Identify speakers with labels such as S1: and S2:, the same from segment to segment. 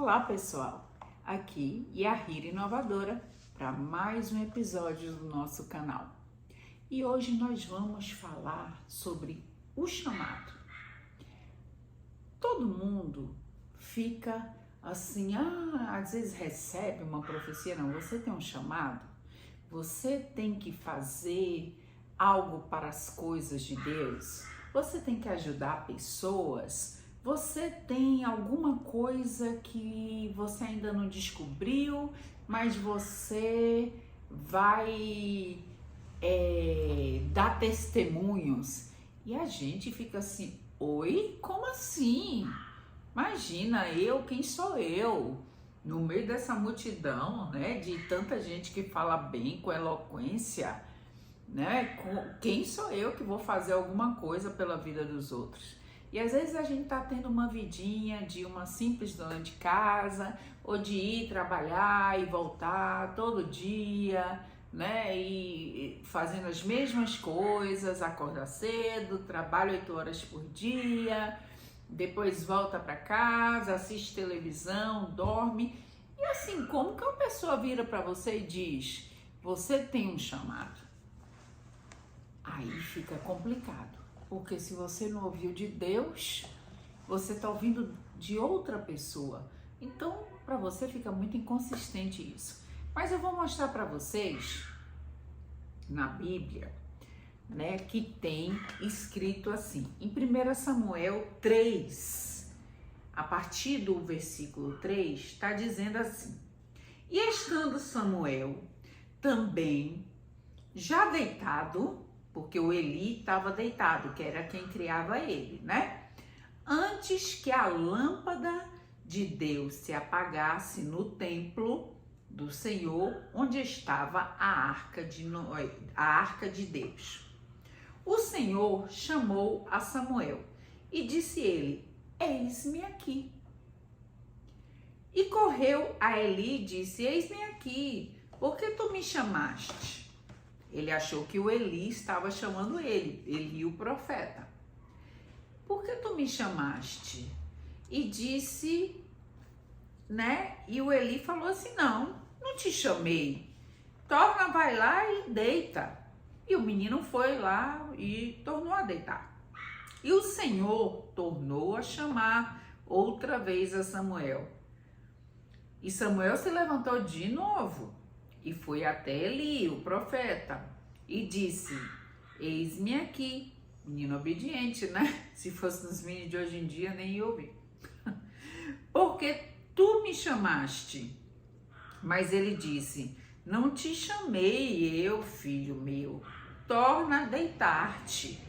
S1: Olá pessoal, aqui Yahira Inovadora para mais um episódio do nosso canal. E hoje nós vamos falar sobre o chamado. Todo mundo fica assim, às vezes recebe uma profecia, não, você tem um chamado, você tem que fazer algo para as coisas de Deus, você tem que ajudar pessoas. Você tem alguma coisa que você ainda não descobriu, mas você vai dar testemunhos. E a gente fica assim, oi? Como assim? Imagina, quem sou eu? No meio dessa multidão, né, de tanta gente que fala bem, com eloquência, né? Quem sou eu que vou fazer alguma coisa pela vida dos outros? E às vezes a gente tá tendo uma vidinha de uma simples dona de casa, ou de ir trabalhar e voltar todo dia, né? E fazendo as mesmas coisas, acorda cedo, trabalha 8 horas por dia, depois volta para casa, assiste televisão, dorme. E assim, como que uma pessoa vira para você e diz, você tem um chamado? Aí fica complicado. Porque se você não ouviu de Deus, você está ouvindo de outra pessoa. Então, para você fica muito inconsistente isso. Mas eu vou mostrar para vocês, na Bíblia, né, que tem escrito assim, em 1 Samuel 3, a partir do versículo 3, está dizendo assim: E estando Samuel também já deitado, porque o Eli estava deitado, que era quem criava ele, né? Antes que a lâmpada de Deus se apagasse no templo do Senhor, onde estava a arca de Deus. O Senhor chamou a Samuel e disse ele: Eis-me aqui. E correu a Eli e disse: Eis-me aqui, por que tu me chamaste? Ele achou que o Eli estava chamando ele, o profeta. Por que tu me chamaste? E disse, né? E o Eli falou assim, não te chamei. Torna, vai lá e deita. E o menino foi lá e tornou a deitar. E o Senhor tornou a chamar outra vez a Samuel. E Samuel se levantou de novo e foi até Eli, o profeta, e disse: Eis-me aqui. Menino obediente, né? Se fosse nos meninos de hoje em dia, nem ia ouvir. Porque tu me chamaste. Mas ele disse: Não te chamei eu, filho meu. Torna a deitar-te.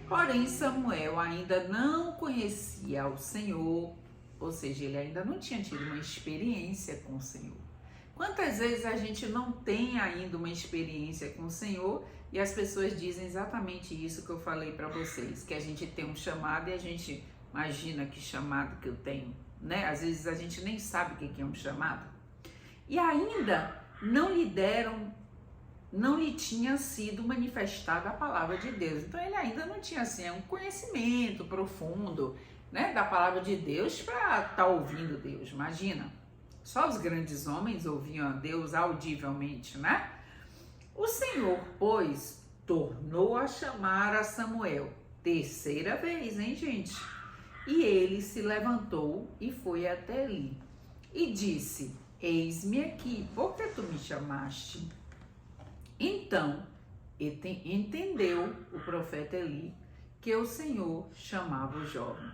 S1: Porém, Samuel ainda não conhecia o Senhor, ou seja, ele ainda não tinha tido uma experiência com o Senhor. Quantas vezes a gente não tem ainda uma experiência com o Senhor e as pessoas dizem exatamente isso que eu falei para vocês, que a gente tem um chamado e a gente imagina que chamado que eu tenho, né? Às vezes a gente nem sabe o que é um chamado. E ainda não lhe tinha sido manifestada a palavra de Deus. Então ele ainda não tinha assim um conhecimento profundo, né, da palavra de Deus para estar ouvindo Deus. Imagina. Só os grandes homens ouviam a Deus audivelmente, né? O Senhor, pois, tornou a chamar a Samuel, terceira vez, hein, gente? E ele se levantou e foi até Eli e disse: Eis-me aqui, por que tu me chamaste? Então, entendeu o profeta Eli que o Senhor chamava o jovem.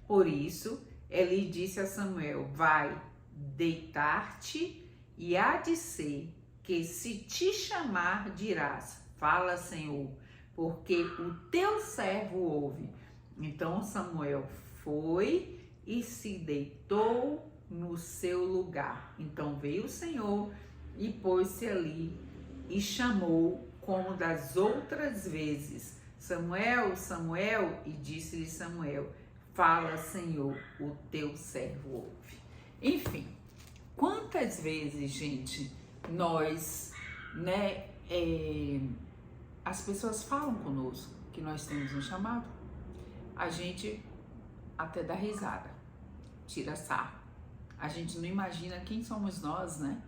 S1: Por isso, Eli disse a Samuel: Vai deitar-te, e há de ser que se te chamar dirás: Fala, Senhor, porque o teu servo ouve. Então Samuel foi e se deitou no seu lugar. Então veio o Senhor e pôs-se ali e chamou como das outras vezes: Samuel, Samuel, e disse-lhe Samuel: Fala, Senhor, o teu servo ouve. Enfim, quantas vezes, gente, nós, né, as pessoas falam conosco que nós temos um chamado, a gente até dá risada, tira sarro, A gente não imagina quem somos nós, né?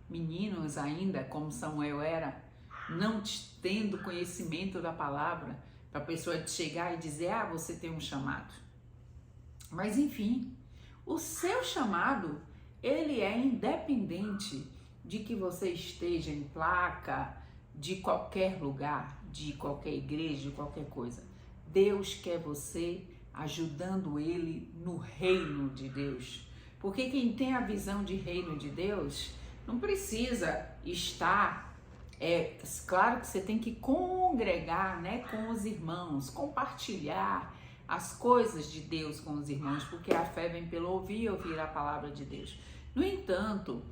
S1: Meninos ainda, como Samuel era, não tendo conhecimento da palavra, para a pessoa te chegar e dizer, ah, você tem um chamado. Mas enfim, o seu chamado, ele é independente de que você esteja em placa, de qualquer lugar, de qualquer igreja, de qualquer coisa. Deus quer você ajudando ele no reino de Deus. Porque quem tem a visão de reino de Deus não precisa estar, claro que você tem que congregar, né, com os irmãos, compartilhar as coisas de Deus com os irmãos, porque a fé vem pelo ouvir e ouvir a palavra de Deus. No entanto,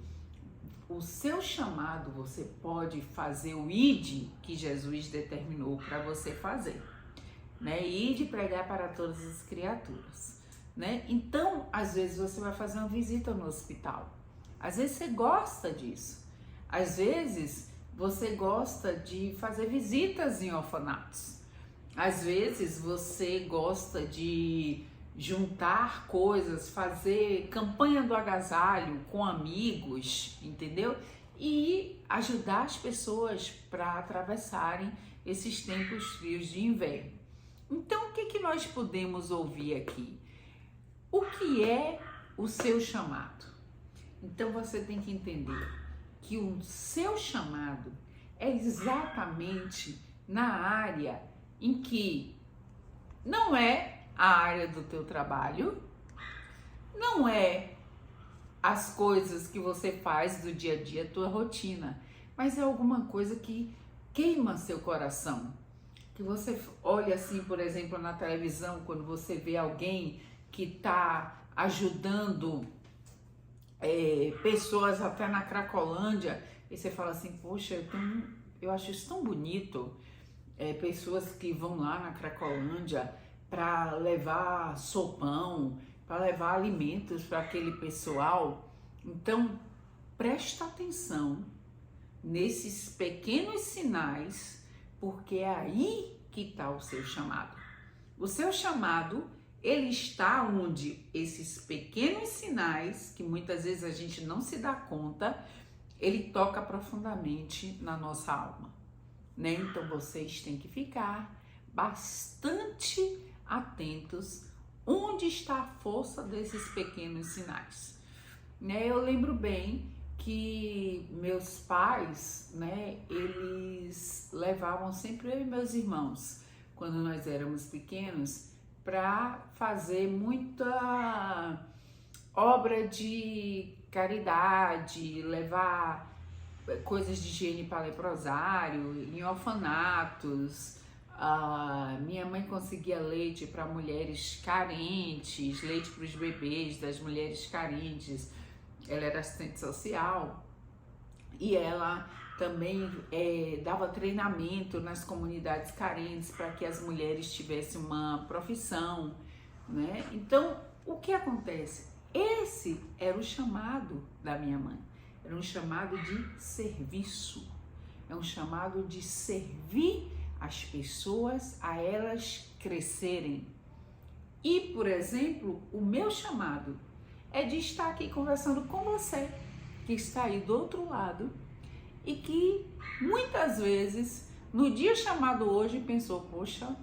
S1: o seu chamado, você pode fazer o ID que Jesus determinou para você fazer, né? ID pregar para todas as criaturas, né? Então, às vezes você vai fazer uma visita no hospital. Às vezes você gosta disso. Às vezes você gosta de fazer visitas em orfanatos. Às vezes você gosta de juntar coisas, fazer campanha do agasalho com amigos, entendeu? E ajudar as pessoas para atravessarem esses tempos frios de inverno. Então, o que nós podemos ouvir aqui? O que é o seu chamado? Então, você tem que entender que o seu chamado é exatamente na área em que não é a área do teu trabalho, não é as coisas que você faz do dia a dia, tua rotina, mas é alguma coisa que queima seu coração. Que você olha assim, por exemplo, na televisão, quando você vê alguém que está ajudando pessoas até na Cracolândia, e você fala assim, poxa, eu acho isso tão bonito. Pessoas que vão lá na Cracolândia para levar sopão, para levar alimentos para aquele pessoal. Então, presta atenção nesses pequenos sinais, porque é aí que está o seu chamado. O seu chamado, ele está onde esses pequenos sinais, que muitas vezes a gente não se dá conta, ele toca profundamente na nossa alma. Né? Então vocês têm que ficar bastante atentos onde está a força desses pequenos sinais. Né? Eu lembro bem que meus pais, né, eles levavam sempre eu e meus irmãos, quando nós éramos pequenos, para fazer muita obra de caridade, levar coisas de higiene para leprosário, em orfanatos. Minha mãe conseguia leite para mulheres carentes, leite para os bebês das mulheres carentes. Ela era assistente social e ela também dava treinamento nas comunidades carentes para que as mulheres tivessem uma profissão, né? Então, o que acontece? Esse era o chamado da minha mãe. Era um chamado de serviço, é um chamado de servir as pessoas a elas crescerem. E, por exemplo, o meu chamado é de estar aqui conversando com você, que está aí do outro lado e que muitas vezes, no dia chamado hoje, pensou, poxa,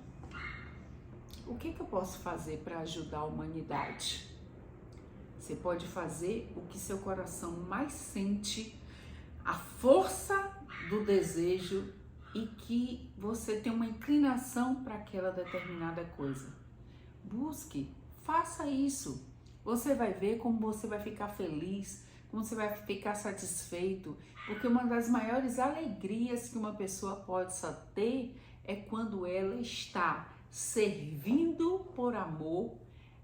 S1: o que eu posso fazer para ajudar a humanidade? Você pode fazer o que seu coração mais sente, a força do desejo e que você tem uma inclinação para aquela determinada coisa. Busque, faça isso. Você vai ver como você vai ficar feliz, como você vai ficar satisfeito, porque uma das maiores alegrias que uma pessoa pode ter é quando ela está servindo por amor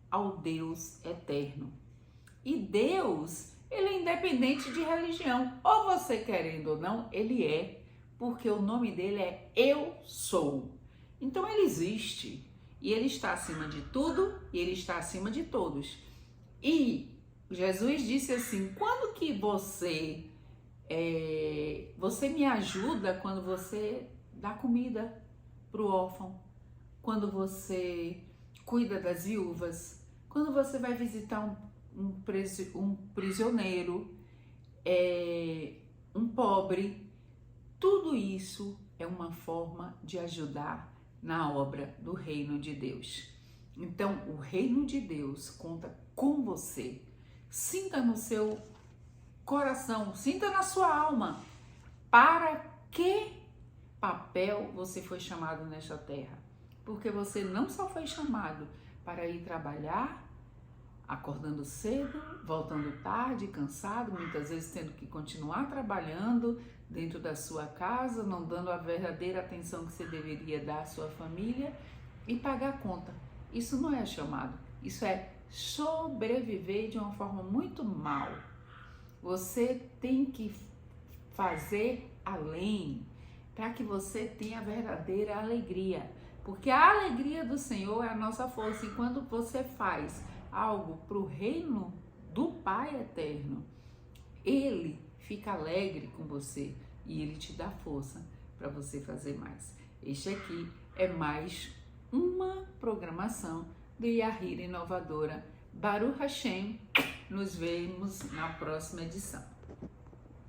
S1: ao Deus eterno. E Deus, ele é independente de religião, ou você querendo ou não, ele é, porque o nome dele é Eu Sou. Então ele existe, e ele está acima de tudo, e ele está acima de todos. E Jesus disse assim, quando que você me ajuda quando você dá comida para o órfão, quando você cuida das viúvas, quando você vai visitar um prisioneiro, um pobre. Tudo isso é uma forma de ajudar na obra do reino de Deus. Então, o reino de Deus conta com você. Sinta no seu coração, sinta na sua alma, para que papel você foi chamado nesta terra. Porque você não só foi chamado para ir trabalhar, acordando cedo, voltando tarde, cansado, muitas vezes tendo que continuar trabalhando dentro da sua casa, não dando a verdadeira atenção que você deveria dar à sua família e pagar a conta. Isso não é chamado, isso é sobreviver de uma forma muito mal. Você tem que fazer além, para que você tenha a verdadeira alegria, porque a alegria do Senhor é a nossa força, e quando você faz algo para o reino do Pai eterno, Ele fica alegre com você e Ele te dá força para você fazer mais. Este aqui é mais uma programação do Yahira Inovadora. Baruch Hashem, nos vemos na próxima edição.